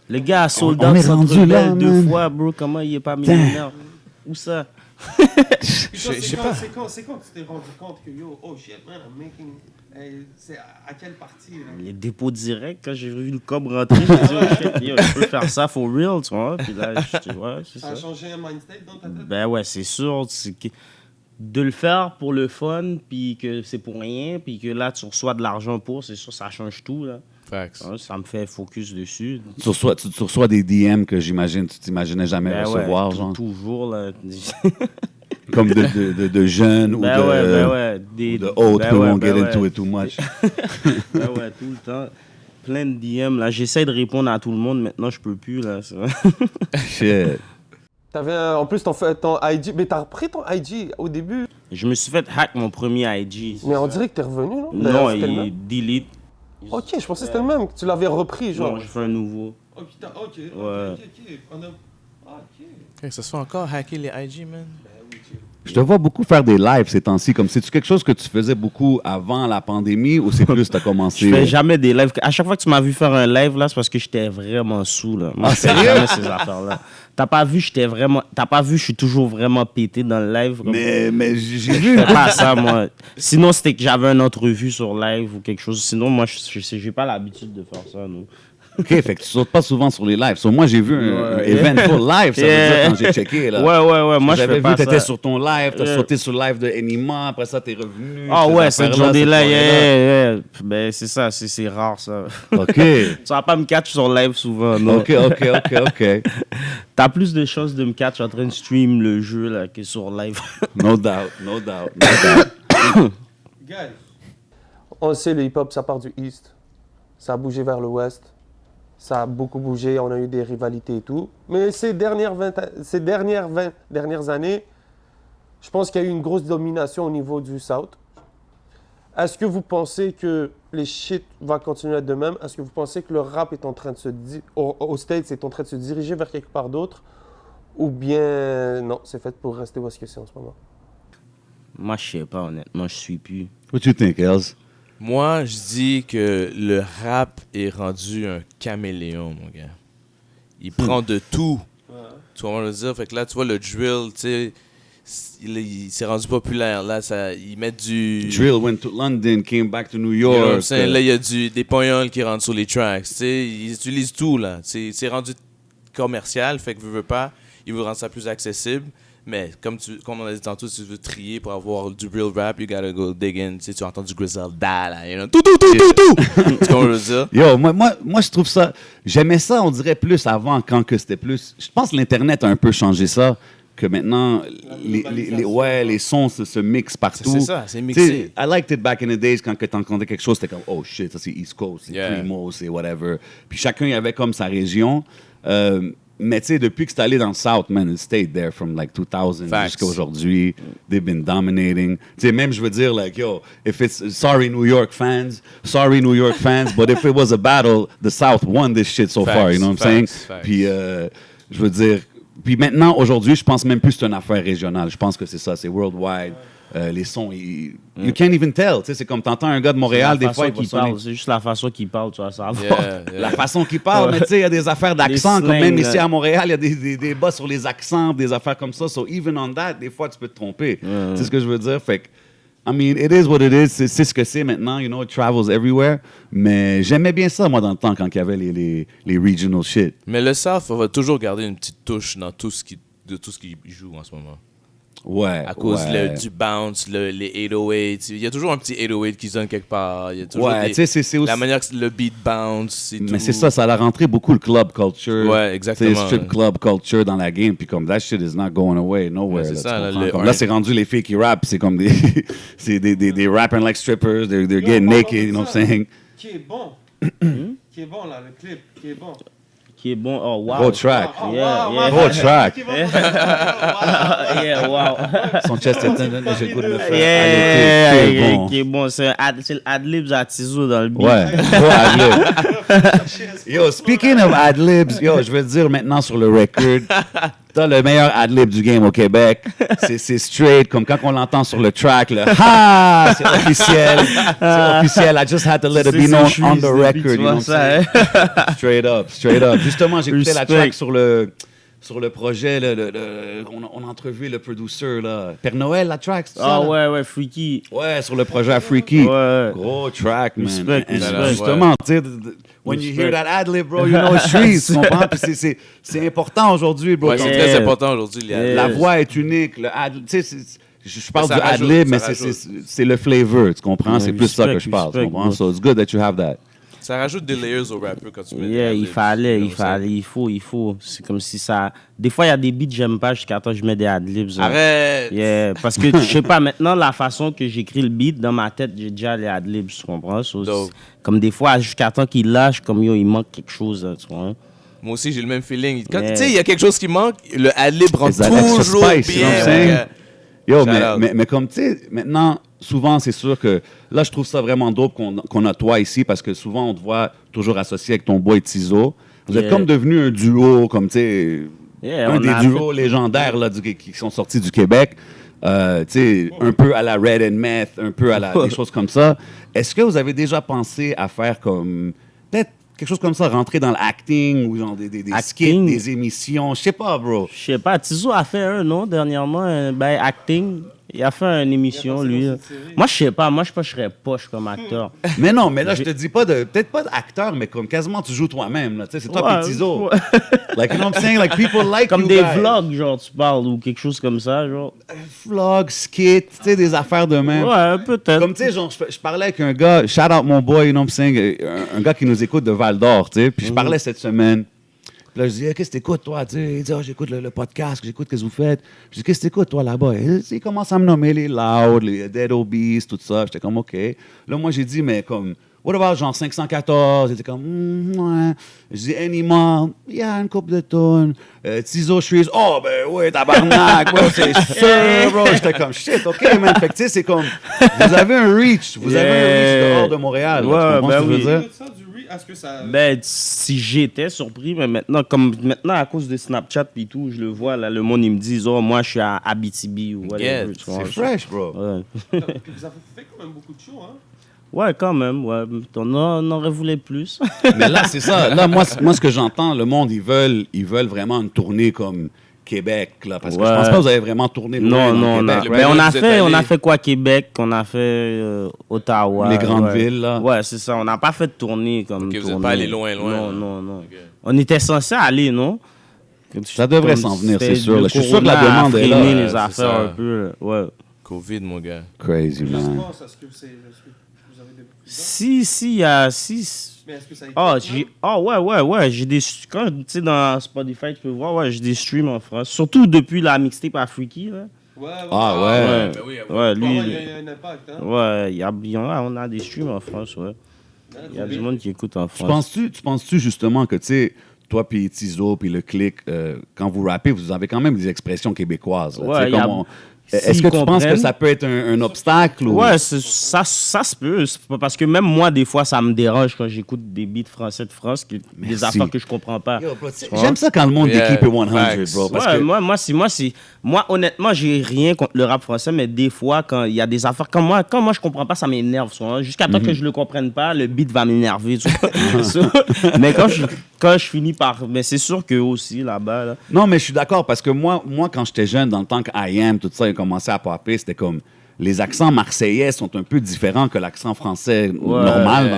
le gars a sold out Centre Bell 2 fois, bro. Comment il n'est pas millionnaire? Où ça? Je sais pas. C'est quand tu t'es rendu compte que oh shit, man, I'm making. C'est à quelle partie? Là? Les dépôts directs, quand j'ai vu le cob rentrer, j'ai dit, oh shit, je peux faire ça for real, tu vois. Puis là, c'est ça. Ça a changé un mindset dans ta tête? Ben ouais, c'est sûr. De le faire pour le fun, puis que c'est pour rien, puis que là, tu reçois de l'argent pour, c'est sûr, ça change tout, là. Facts. Ça me fait focus dessus. Tu reçois des DM que j'imagine tu t'imaginais jamais recevoir, ouais, genre. Toujours, là. Comme de jeunes ou de autres qui vont get into it too much. Ben ouais, tout le temps. Plein de DM, là. J'essaie de répondre à tout le monde, maintenant, je peux plus, là. Shit. T'avais en plus ton IG, mais t'as repris ton IG au début. Je me suis fait hack mon premier IG. Mais on dirait que t'es revenu, non? Non, il delete. Ok, je pensais que c'était le même, que tu l'avais repris, genre. Non, j'ai fait un nouveau. Oh putain, ok. Ouais. Ok. Ça se fait encore hacker les IG, man? Je te vois beaucoup faire des lives ces temps-ci. Comme c'est-tu quelque chose que tu faisais beaucoup avant la pandémie ou c'est plus que tu as commencé? Je fais jamais des lives. À chaque fois que tu m'as vu faire un live, là, c'est parce que j'étais vraiment sous, là. Moi, je fais jamais ces affaires-là. T'as pas vu, je suis toujours vraiment pété dans le live. Mais j'ai vu. Je fais pas ça, moi. Sinon, c'était que j'avais une entrevue sur live ou quelque chose. Sinon, moi, j'ai pas l'habitude de faire ça, nous. OK, fait que tu sautes pas souvent sur les lives. So, moi, j'ai vu un eventful live, ça veut dire, quand j'ai checké. Là. Ouais. Moi, je fais pas ça. J'avais vu, t'étais sur ton live, t'as sauté sur le live de Enima, après ça, t'es revenu. Ah ouais, cette journée-là, yeah. Ben, c'est ça, c'est rare, ça. OK. Tu vas pas me catch sur live souvent, non? OK. T'as plus de chances de me catch en train de stream le jeu là, que sur live. No doubt. Guys, on sait, le hip-hop, ça part du East. Ça a bougé vers le West. Ça a beaucoup bougé. On a eu des rivalités et tout. Mais ces dernières années, je pense qu'il y a eu une grosse domination au niveau du South. Est-ce que vous pensez que les shit vont continuer à être de même? Est-ce que vous pensez que le rap est en train de au States est en train de se diriger vers quelque part d'autre? Ou bien, non, c'est fait pour rester où est-ce que c'est en ce moment? Moi, je sais pas, honnêtement, je suis plus. What you think, Els? Moi, je dis que le rap est rendu un caméléon, mon gars. Il prend de tout. Tu vois ce que je veux dire? Fait que là, tu vois, le drill, tu sais, il s'est rendu populaire. Là, ils mettent du... Drill went to London, came back to New You know what I'm York. saying? Là, il y a des pognols qui rentrent sur les tracks. Tu sais, ils utilisent tout, là. C'est rendu commercial, fait que veux pas, ils veulent rendre ça plus accessible. Mais comme on a dit tantôt, si tu veux trier pour avoir du real rap, you gotta go dig in. Tu sais, tu entends du Griselda, là, you know, tout. Tu comprends ce que je veux dire? Yo, moi, je trouve ça... J'aimais ça, on dirait, plus avant, quand que c'était plus... Je pense que l'Internet a un peu changé ça, que maintenant, les sons se mixent partout. C'est ça, c'est mixé. I liked it back in the days, quand tu entendais quelque chose, c'était comme, oh shit, ça c'est East Coast, c'est Primo, c'est whatever. Puis chacun y avait comme sa région. Mais tu sais, depuis que c'est allé dans le South, man, it stayed there from like 2000 jusqu'à aujourd'hui. They've been dominating. Tu sais, même je veux dire, like, yo, if it's, sorry New York fans, but if it was a battle, the South won this shit so far, you know what I'm saying? Puis, je veux dire, puis maintenant, aujourd'hui, je pense même plus que c'est une affaire régionale. Je pense que c'est ça, c'est worldwide. Les sons, you can't even tell. Tu sais, c'est comme t'entends un gars de Montréal, des fois, il parle. C'est juste la façon qu'il parle, tu vas savoir. La façon qu'il parle, mais tu sais, il y a des affaires d'accent. Comme même ici à Montréal, il y a des débats sur les accents, des affaires comme ça. So even on that, des fois, tu peux te tromper. C'est ce que je veux dire. Fait que, I mean, it is what it is. C'est ce que c'est maintenant. You know, it travels everywhere. Mais j'aimais bien ça, moi, dans le temps, quand il y avait les regional shit. Mais le South, on va toujours garder une petite touche dans tout ce qui joue en ce moment. Ouais. À cause du bounce, les 808. Il y a toujours un petit 808 qui sonne quelque part. Il y a toujours c'est aussi... la manière que le beat bounce. Mais c'est ça a rentré beaucoup le club culture. Ouais, exactement. C'est strip club culture dans la game. Puis comme, that shit is not going away nowhere. Ouais, c'est là, ça. Là, c'est rendu les filles qui rappent. C'est comme des rapping like strippers. They're getting naked, you know what I'm saying? Qui est bon. Qui est bon, là, le clip. Qui est bon. Qui est bon. Oh, wow. Gros track. Gros track. Yeah, wow. Son chest est j'ai le goût de me faire. Qui est bon. C'est le ad-libs à Tizou dans le beat. Ouais, gros ad-lib. Yo, speaking of ad-libs, je veux dire maintenant sur le record, t'as le meilleur ad-lib du game au Québec. C'est straight, comme quand on l'entend sur le track, le « Ha! » c'est officiel. C'est officiel. I just had to let it be known on the record. You know what I'm saying? Straight up. Justement, j'ai écouté la track sur le projet, on a entrevu le producer, là. Père Noël, la track, c'est ça? Ouais, Freaky. Ouais, sur le projet Freaky. Ouais. Gros track, man. Respect. Justement, tu sais, when you hear that ad-lib, bro, you know it's streets, tu comprends? Puis c'est important aujourd'hui, bro. Ouais, c'est très important aujourd'hui. La voix est unique. Tu sais, je parle du ad-lib, mais c'est le flavor, tu comprends? C'est plus ça que je parle, tu comprends? So it's good that you have that. Ça rajoute des layers au rappeur quand tu mets il faut. C'est comme si ça... Des fois, il y a des beats que j'aime pas jusqu'à temps que je mets des ad-libs. Arrête! Yeah, parce que, je sais pas, maintenant, la façon que j'écris le beat, dans ma tête, j'ai déjà les ad-libs, tu comprends? Comme des fois, jusqu'à temps qu'il lâche, comme il manque quelque chose, tu vois? Moi aussi, j'ai le même feeling. Quand tu sais, il y a quelque chose qui manque, le ad-lib rend toujours spice, bien. Yo, mais comme tu sais, maintenant, souvent, c'est sûr que là, je trouve ça vraiment dope qu'on a toi ici parce que souvent, on te voit toujours associé avec ton boy Tizo. Vous êtes comme devenu un duo, comme tu sais, un des duos légendaires là, qui sont sortis du Québec. Tu sais, un peu à la Red and Meth, un peu à des choses comme ça. Est-ce que vous avez déjà pensé à faire comme, peut-être quelque chose comme ça, rentrer dans l'acting ou genre des skits, des émissions? Je sais pas, bro. Je sais pas. Tizo a fait un, non, dernièrement, acting. Il a fait une émission, lui. Moi, je sais pas. Moi, je pense que je serais poche comme acteur. Mais non, mais là, je te dis pas peut-être pas d'acteur, mais comme quasiment tu joues toi-même, là. Tu sais, c'est toi et Tizo. Like, you know what I'm saying? Like, people like comme you des guys. vlogs, genre, tu parles, ou quelque chose comme ça, genre. Vlogs, skits, tu sais, des affaires de même. Ouais, peut-être. Comme, tu sais, genre, je parlais avec un gars, shout out mon boy, you know what I'm saying? Un gars qui nous écoute de Val d'Or, tu sais. Puis je parlais cette semaine. Puis là, je dis, qu'est-ce que t'écoutes, toi? Tu sais, il dit, j'écoute le podcast, j'écoute ce que vous faites. Je dis, qu'est-ce que t'écoutes, toi, là-bas? Il commence à me nommer les Loud, les Dead Obies, tout ça. J'étais comme, OK. Là, moi, j'ai dit, mais comme, what about genre 514? Il était comme, ouais. Je dis, Animal, il y a une couple de tonnes. Tizo Shreeze, oh, ben oui, tabarnak, bro, c'est sûr, bro. J'étais comme, shit, OK, man. Fait que, tu sais, c'est comme, vous avez un reach. Vous avez un reach dehors de Montréal. Ouais, là, tu comprends ben ce que je veux oui. dire? Est-ce que ça... Ben, si j'étais surpris, mais maintenant, à cause de Snapchat et tout, je le vois, là, le monde, ils me disent, oh, moi, je suis à Abitibi ou whatever. Yeah, tu vois. C'est fresh, bro. Ouais. Puis vous avez fait quand même beaucoup de shows, hein? Ouais, quand même, ouais. On aurait voulu plus. Mais là, c'est ça. Là, moi, ce que j'entends, le monde, ils veulent vraiment une tournée comme Québec, là. Parce que je pense pas que vous avez vraiment tourné loin non, dans non. Québec. Mais là. on a fait quoi, Québec? On a fait Ottawa. Les grandes ouais. villes, là. Ouais, c'est ça. On n'a pas fait de tournée comme Ok, vous tournée. n'êtes pas allé loin. Non. Ok. On était censé aller, non? Ça devrait Comme s'en venir, c'était c'est sûr. le là. Je suis sûr que la corona a demande est freiné là. les c'est affaires ça. un peu. Ouais. COVID, mon gars. Crazy, man. Justement, est-ce que vous avez des... Si, il y a... Mais est-ce que ça a été... Ouais. J'ai des... Quand, tu sais, dans Spotify, tu peux voir, ouais, j'ai des streams en France. Surtout depuis la mixtape à Freaky, là. Ah, ouais. Ben oui, Ouais, lui... Il y a un impact, hein? Ouais, on a des streams en France, ouais. Il y a du monde qui écoute en France. Tu penses-tu justement que, tu sais, toi puis Tizo puis le clic, quand vous rappez, vous avez quand même des expressions québécoises. Là, Ouais, tu sais, y a- comme s'ils est-ce que tu penses que comprennent- ça peut être un obstacle? Ou... Ouais, ça se peut. C'est pas parce que même moi, des fois, ça me dérange quand j'écoute des beats français de France, des Merci. affaires que je comprends pas. Yo, bro, j'aime ça quand le monde Yeah, dit keep it 100, facts. bro. Parce Ouais, que... moi, honnêtement, j'ai rien contre le rap français, mais des fois, quand il y a des affaires, quand moi je comprends pas, ça m'énerve. Jusqu'à temps que je le comprenne pas, le beat va m'énerver. Tu vois. So, mais quand je finis par. Mais c'est sûr que aussi, là-bas, là. Non, mais je suis d'accord parce que moi, quand j'étais jeune, dans le temps que I Am, tout ça, il a commencé à popper, c'était comme... Les accents marseillais sont un peu différents que l'accent français normal.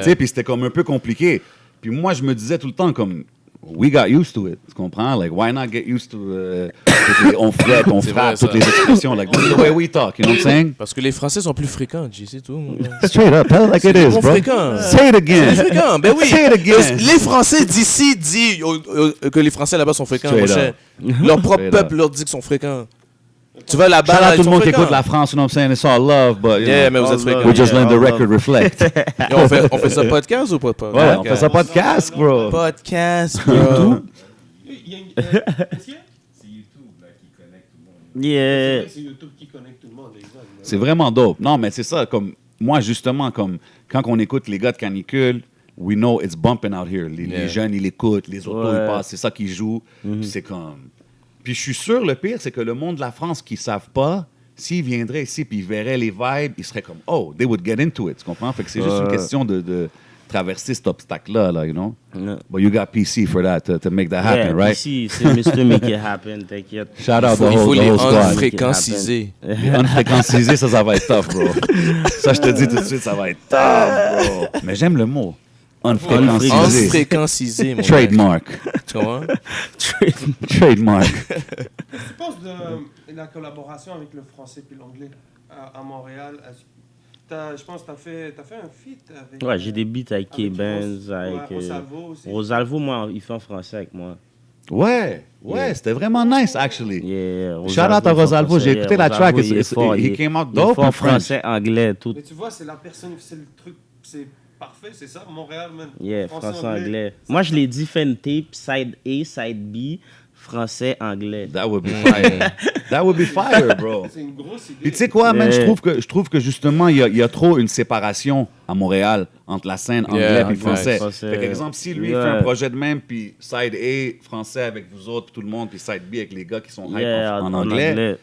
Tu sais, puis c'était comme un peu compliqué. Puis moi, je me disais tout le temps comme... We got used to it, tu comprends? Like, why not get used to... on frette, on C'est frappe, vrai, ça. toutes les expressions. Like, this is the way we talk, you know what I'm saying? Parce que les Français sont plus fréquents, G, c'est tout. mon gars. Straight up, tell it like it is, Trop bro. fréquent. Say it again. C'est fréquent, ben oui. Say it again. Les Français d'ici disent que les Français là-bas sont fréquents. Straight mon cher. Leur propre Straight peuple up. leur dit qu'ils sont fréquents. Tu vas là-bas, Shout là, out ils tout le sont monde qui fréquents. écoute la France, you know what I'm saying? It's all love, but... you Yeah, know, mais vous êtes all fréquents. we just let the all record reflect. Et on fait ça podcast ou pas? Ouais, on fait ça podcast, bro. Podcast, bro. Il y a une... Est-ce qu'il y a... Yeah. C'est YouTube qui connecte tout le monde, exact. C'est vraiment dope. Non, mais c'est ça, comme... Moi, justement, comme... Quand on écoute les gars de Canicule, we know it's bumping out here. Les Yeah. jeunes, ils l'écoutent, les autos, Ouais. ils passent, c'est ça qu'ils jouent. Puis c'est comme... Puis je suis sûr, le pire, c'est que le monde de la France qui ne savent pas, s'ils viendraient ici puis ils verraient les vibes, ils seraient comme, oh, they would get into it, tu comprends? Fait que c'est juste une question de traverser cet obstacle-là, là, you know? Yeah. But you got PC for that, to make that happen, right? Ici, c'est Mr. Make It Happen, t'inquiète. Shout out Il the faut whole, les squad. unfréquenciser. Les unfréquencisés, ça va être tough, bro. Ça, je te dis tout de suite, ça va être tough, bro. Mais j'aime le mot. Unfréquencisé. Unfréquencisé, mon gars. Trademark. Tu comprends? Trademark. Tu penses de la collaboration avec le français puis l'anglais à Montréal? Je pense que tu as fait un feat avec... Ouais, j'ai des beats avec avec K-Benz, avec Rosalvo aussi. Rosalvo, moi, il fait en français avec moi. Ouais, c'était vraiment nice, actually. Yeah, Shout out à Rosalvo, j'ai écouté la track, he came out dope en in French. français, anglais, tout. Mais tu vois, c'est la personne, c'est le truc, c'est parfait, c'est ça, Montréal, man. Yeah, français, anglais. Moi, je l'ai dit, fait une tape, side A, side B, français, anglais. That would be fire. That would be fire, bro. C'est une grosse idée. Puis tu sais quoi, man, Yeah. je trouve que justement, il y a trop une séparation à Montréal entre la scène anglais Yeah, et anglais, français. français. Fait qu'exemple, si lui Yeah. fait un projet de même, puis side A, français avec vous autres, puis tout le monde, puis side B avec les gars qui sont hype Yeah, en anglais,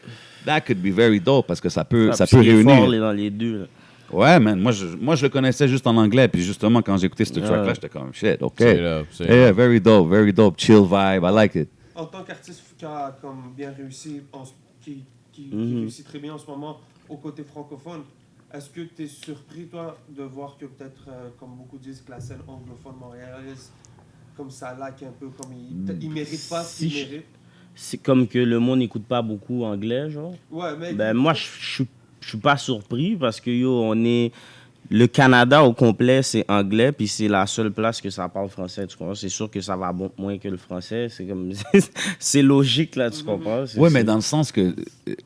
that could be very dope parce que ça peut Parce réunir. qu'il est fort dans les deux. Là. Ouais, man, moi je le connaissais juste en anglais, puis justement, quand j'ai écouté ce track-là, j'étais comme, shit, OK. Straight up, straight Yeah, very dope, chill vibe, I like it. En tant qu'artiste qui a comme bien réussi, qui qui réussit très bien en ce moment au côté francophone. Est-ce que tu es surpris, toi, de voir que peut-être, comme beaucoup disent, que la scène anglophone montréalaise, comme ça laque un peu, comme il mérite pas ce qu'il mérite? C'est comme que le monde n'écoute pas beaucoup anglais, genre. Ouais, mais... Ben, moi, je suis pas surpris parce que, on est... Le Canada au complet, c'est anglais, puis c'est la seule place que ça parle français, tu comprends? C'est sûr que ça va moins que le français, c'est comme... c'est logique, là, tu comprends? Oui, mais dans le sens que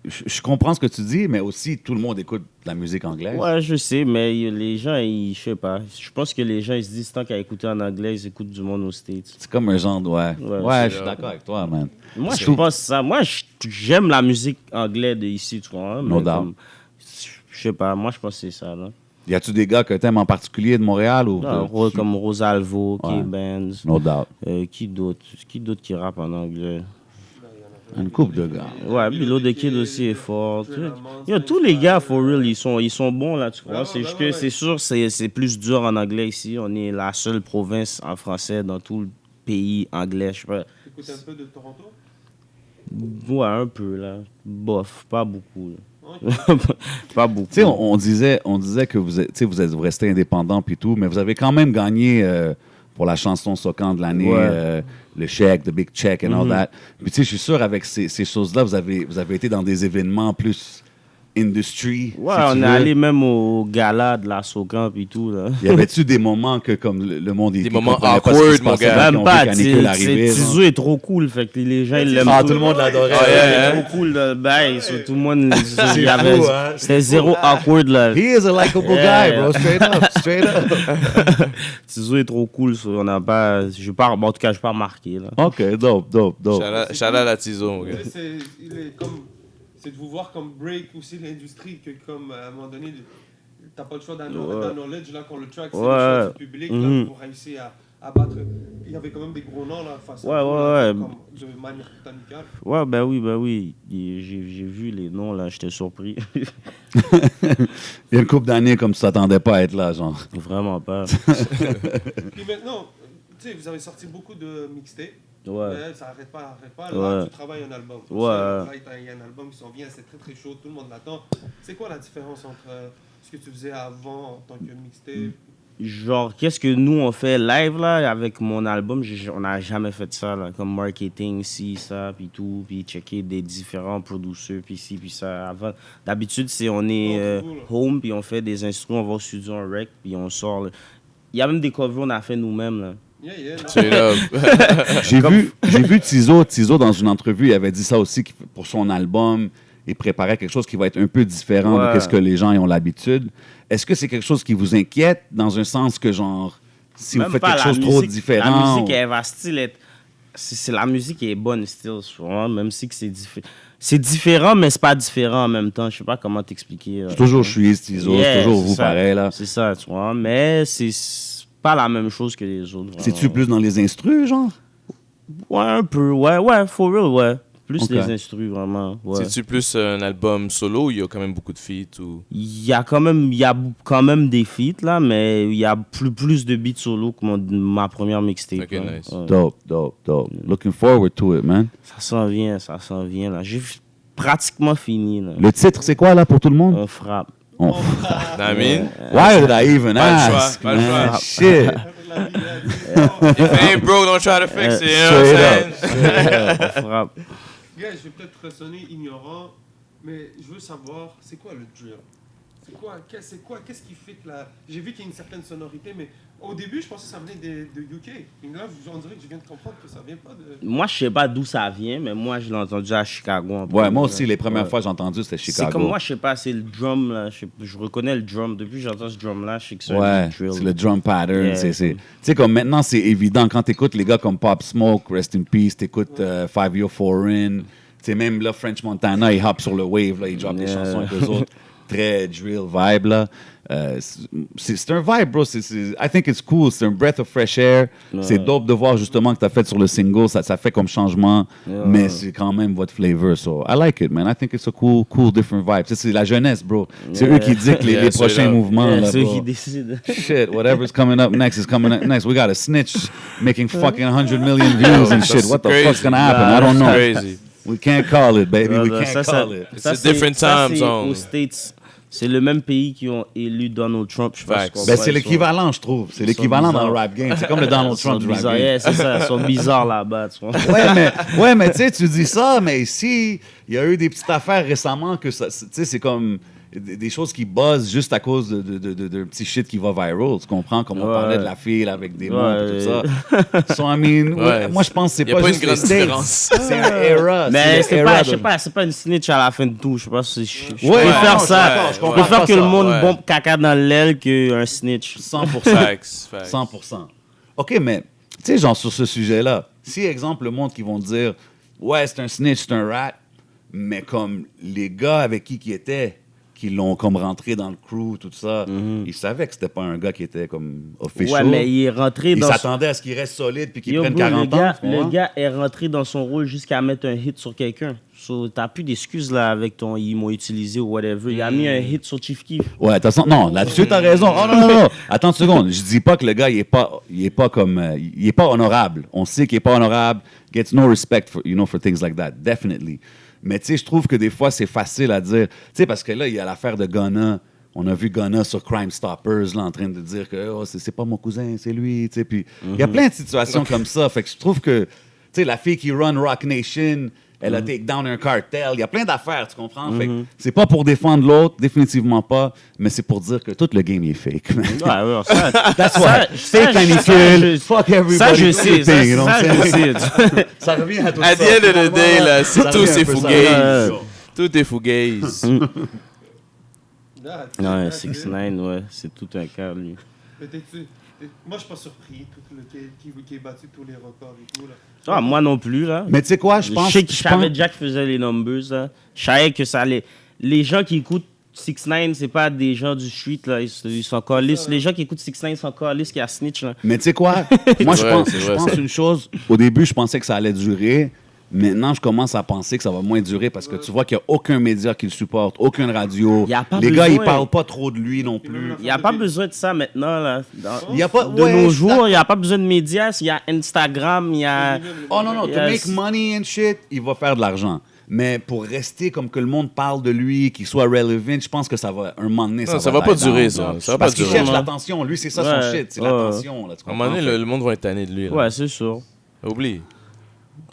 je comprends ce que tu dis, mais aussi tout le monde écoute de la musique anglaise. Ouais, je sais, mais les gens, je sais pas. Je pense que les gens, ils se disent, tant qu'à écouter en anglais, ils écoutent du monde aux States. C'est comme un genre, Ouais, je suis d'accord avec toi, man. Moi, je pense ça. Moi, j'aime la musique anglaise de ici, tu vois. No doubt. Je sais pas, moi, je pense que c'est ça, là. Y a-tu des gars que t'aimes en particulier de Montréal ou Non, comme Rosalvo, Ouais. K-Benz. No doubt. Qui d'autre qui rappe en anglais? Une couple de gars. Ouais, Bilo the Kid aussi est fort. Tous les gars, for real, ils sont bons, là, tu vois. C'est juste que c'est sûr, c'est plus dur en anglais ici. On est la seule province en français dans tout le pays anglais, je sais pas. T'écoutes un peu de Toronto? Ouais, un peu, là. Bof, pas beaucoup, là. Pas beaucoup. Tu sais, on disait que vous êtes resté indépendant puis tout, mais vous avez quand même gagné pour la chanson Socan de l'année, Ouais. le chèque, the big check and all that. Puis tu sais, je suis sûr avec ces choses-là, vous avez été dans des événements plus industry. Ouais, si tu on est veux. allé même au gala de la Socan et tout, là. Y avait-tu des moments que comme le monde Des il moments comprenait pas ce qui awkward, se mon passait, gars. puis ils Même ont pas, vu Canicule arriver, genre? Tizo est trop cool, fait que les gens, ils l'aiment. Ah, tout le monde l'adorait. Ah, yeah, C'est yeah. trop cool, le bail. Tout le monde, il y fou, avait... hein? C'était zéro awkward, là. He is a likable guy, bro. Straight up. Tizo est trop cool, ça. On n'a pas... Bon, en tout cas, je n'ai pas remarqué, là. OK, dope. Shout out à Tizo, mon gars. C'est de vous voir comme break aussi l'industrie, que comme à un moment donné, t'as pas le choix d'un knowledge, là, quand le track, c'est le choix du public, là, pour réussir à battre. Il y avait quand même des gros noms, là, face à vous, là, comme de manière tout amicale. Ouais, ben oui. J'ai vu les noms, là, j'étais surpris. Il y a une couple d'années comme tu t'attendais pas à être là, genre. Vraiment pas. Puis maintenant, tu sais, vous avez sorti beaucoup de mixtapes. Ouais. Mais ça n'arrête pas. Là, Ouais. tu travailles un album. Ouais. Là, il y a un album qui s'en vient, c'est très très chaud, tout le monde l'attend. C'est quoi la différence entre ce que tu faisais avant en tant que mixtape? Genre, qu'est-ce que nous, on fait live, là, avec mon album, on n'a jamais fait ça, là, comme marketing, ci, ça, puis tout, puis checker des différents producers, puis ci, puis ça. Avant, d'habitude, on est home, puis on fait des instruments, on va au studio, on rec, puis on sort. Là. Il y a même des covers qu'on a fait nous-mêmes, là. Straight up. J'ai vu Tizo dans une entrevue, il avait dit ça aussi pour son album, il préparait quelque chose qui va être un peu différent de ce que les gens ont l'habitude. Est-ce que c'est quelque chose qui vous inquiète dans un sens que genre si Même vous faites pas quelque la chose trop musique, différent? La musique, elle va style être... C'est la musique qui est bonne, still, souvent, même si que c'est différent. C'est différent, mais c'est pas différent en même temps. Je sais pas comment t'expliquer. Je suis Tizo, c'est toujours vous ça. pareil, là. C'est ça, tu vois. Mais c'est pas la même chose que les autres. C'est-tu plus dans les instrus, genre? Ouais, un peu. Ouais, for real, ouais. Plus Okay. les instrus, vraiment. Ouais. C'est-tu plus un album solo ou il y a quand même beaucoup de feats ou... Il y a quand même des feats, là, mais il y a plus de beats solo que ma première mixtape. Ok, là. nice. Ouais. Dope. Looking forward to it, man. Ça s'en vient, là. J'ai pratiquement fini, là. Le titre, c'est quoi, là, pour tout le monde? On frappe. I mean, Why did I even Pas le choix, ask, pas le man? choix. Shit. if it ain't broke, don't try to fix it. You know what I'm saying? On frappe. Gars, je vais peut-être sonner ignorant, mais je veux savoir, c'est quoi le drill? Qu'est-ce qui fait que la... J'ai vu qu'il y a une certaine sonorité, mais au début, je pensais que ça venait de UK. Mais là, on dirait que je viens de comprendre que ça vient pas de... Moi, je sais pas d'où ça vient, mais moi, je l'ai entendu à Chicago. un peu. Ouais, moi aussi, les premières Ouais. fois que j'ai entendu, c'était Chicago. C'est comme moi, je sais pas, c'est le drum, là. Je reconnais le drum. Depuis que j'entends ce drum-là, je sais que c'est Ouais, un drill. c'est le drum pattern. Yeah. Tu sais, comme maintenant, c'est évident. Quand t'écoutes les gars comme Pop Smoke, Rest in Peace, t'écoutes Five Year Foreign, tu sais, même là, French Montana, il hop sur le wave, là, il drop des chansons avec eux autres. Très drill vibe, là. C'est un vibe, bro. I think it's cool. C'est un breath of fresh air. C'est dope de voir justement que t'as fait sur le single. Ça fait comme changement, mais c'est quand même votre flavor. So I like it, man. I think it's a cool different vibe. C'est la jeunesse, bro. C'est eux qui dictent les prochains mouvements. Yeah, là, c'est eux bro. qui décident. Shit, whatever's coming up next is coming up next. We got a snitch making fucking 100 million views and shit. What the fuck's gonna happen? I don't know. Crazy. We can't call it, baby. We Ouais, can't call it. It's a different time zone. Aux States. C'est le même pays qui ont élu Donald Trump. Je sais pas Facts. si Ben, on c'est voit, l'équivalent, je trouve. C'est l'équivalent dans le rap game. C'est comme le Donald ils sont Trump du rap bizarres. game. Yeah, c'est ça, ils sont bizarres là-bas. Tu vois. Ouais, mais tu sais, tu dis ça, mais ici, il y a eu des petites affaires récemment que ça, tu sais, c'est comme des choses qui buzzent juste à cause de petit shit qui va viral. Tu comprends? Comme on parlait de la fille là, avec des mots et tout ça. So, I mean, moi, je pense que c'est Y a pas une juste les grande States. différence. C'est un era. Mais c'est le pas, era je sais de- pas, c'est pas une snitch à la fin de tout. Je sais pas si je Ouais, préfère non, ça. je Je comprends préfère pas que ça. le monde Ouais. bombe caca dans l'aile qu'un snitch. 100%. Facts. 100%. OK, mais, tu sais, genre, sur ce sujet-là, si, exemple, le monde qui vont dire, ouais, c'est un snitch, c'est un rat, mais comme les gars avec qui était, qui l'ont comme rentré dans le crew, tout ça, ils savaient que c'était pas un gars qui était comme official. Ouais, mais il est rentré Ils dans s'attendaient à ce qu'il reste solide puis qu'il Yo, prenne bro, 40 ans. tu le comprends? gars est rentré dans son rôle jusqu'à mettre un hit sur quelqu'un. So, t'as plus d'excuses là avec ton ils m'ont utilisé ou whatever. Il a mis un hit sur Chief Keef. Ouais, attention, non, là-dessus, t'as raison. Oh non. Attends une seconde. Je dis pas que le gars, il est pas comme, il est pas honorable. On sait qu'il est pas honorable. Gets no respect for, for things like that. Definitely. Mais tu sais, je trouve que des fois, c'est facile à dire. Tu sais, parce que là, il y a l'affaire de Gunna. On a vu Gunna sur Crime Stoppers, là, en train de dire que oh, c'est pas mon cousin, c'est lui. Tu sais, puis il y a plein de situations comme ça. Fait que je trouve que, tu sais, la fille qui run Rock Nation, elle a take down un cartel. Il y a plein d'affaires, tu comprends? Fait que c'est pas pour défendre l'autre, définitivement pas, mais c'est pour dire que tout le game il est fake. man. Ouais, ça. That's Ça, why. Fake canicule. Fuck everybody. Ça, je sais. everything, you know what Ça, I'm je saying? sais. Ça revient à tout At ça. the end of the day, là, c'est Ça tout, revient c'est un peu ça. fugaze. Tout est fugaze. Ouais, 6ix9ine, ouais, c'est tout un cas, lui. Moi, je suis pas surpris. Qui est battu tous les records et tout. Là. Ah, moi non plus, là. Mais tu sais quoi, je pense. Je savais déjà qu'il faisait les numbers, là. Je savais que ça allait. Les gens qui écoutent 6ix9ine, c'est pas des gens du street, là. Ils sont encore lisses. Les gens qui écoutent 6ix9ine sont encore lisses qui a snitch, là. Mais tu sais quoi, moi je vrai, pense, c'est je vrai, pense ça. une chose. Au début, je pensais que ça allait durer. Maintenant, je commence à penser que ça va moins durer parce que tu vois qu'il n'y a aucun média qui le supporte, aucune radio. Y a pas Les gars, ils besoin. parlent pas trop de lui non plus. Il n'y a pas besoin de ça maintenant, là. Il y a pas, De ouais, nos je- jours, il n'y a pas besoin de médias. Il y a Instagram, il y a... Oh non, to Yes. make money and shit, il va faire de l'argent. Mais pour rester comme que le monde parle de lui, qu'il soit relevant, je pense que ça va, un moment donné, Non, ça va die pas durer, down. ça. Ça va Parce pas qu'il durer. cherche l'attention. Lui, c'est ça son Ouais. shit, c'est Ouais. l'attention. Là, tu À un moment donné, comprends? le monde va être tanné de lui. Là. Ouais, c'est sûr. Oublie.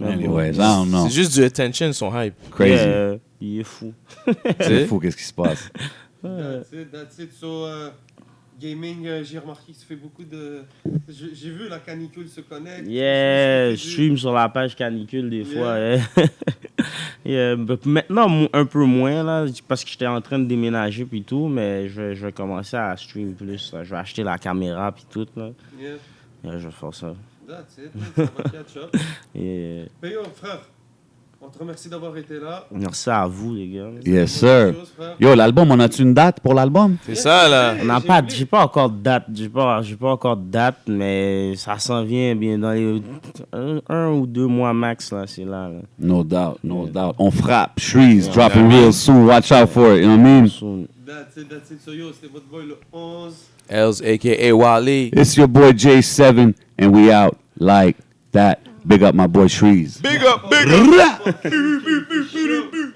Anyways, I don't know. C'est juste du attention, son hype. Crazy. Yeah, il est fou. C'est fou, qu'est-ce qui se passe. That's it. So, gaming, j'ai remarqué que ça fait beaucoup de. J'ai vu la canicule se connecte. Yeah, je stream sur la page Canicule des fois. Yeah, but maintenant, un peu moins, là, parce que j'étais en train de déménager puis tout, mais je vais commencer à stream plus. Là. Je vais acheter la caméra puis tout. Là. Yeah, Yeah, je vais faire ça. that's it. Ça va catch up. Yeah. Mais yo, frère, on te remercie d'avoir été là. Merci à vous, les gars. Yes, sir. Yo, l'album, on a-tu une date pour l'album? C'est ça, là. On n'a pas, j'ai pas encore de date, j'ai pas encore de date, mais ça s'en vient bien dans les un ou 2 mois max là, c'est là. No doubt, no doubt. On frappe. Shreeze, dropping real soon. Watch out for it, you know what I mean? Soon. That's it. So yo, c'était votre boy le 11. Els, a.k.a. Wally. It's your boy J7, and we out like that. Big up my boy Shreeze. Big up, big up. Big up.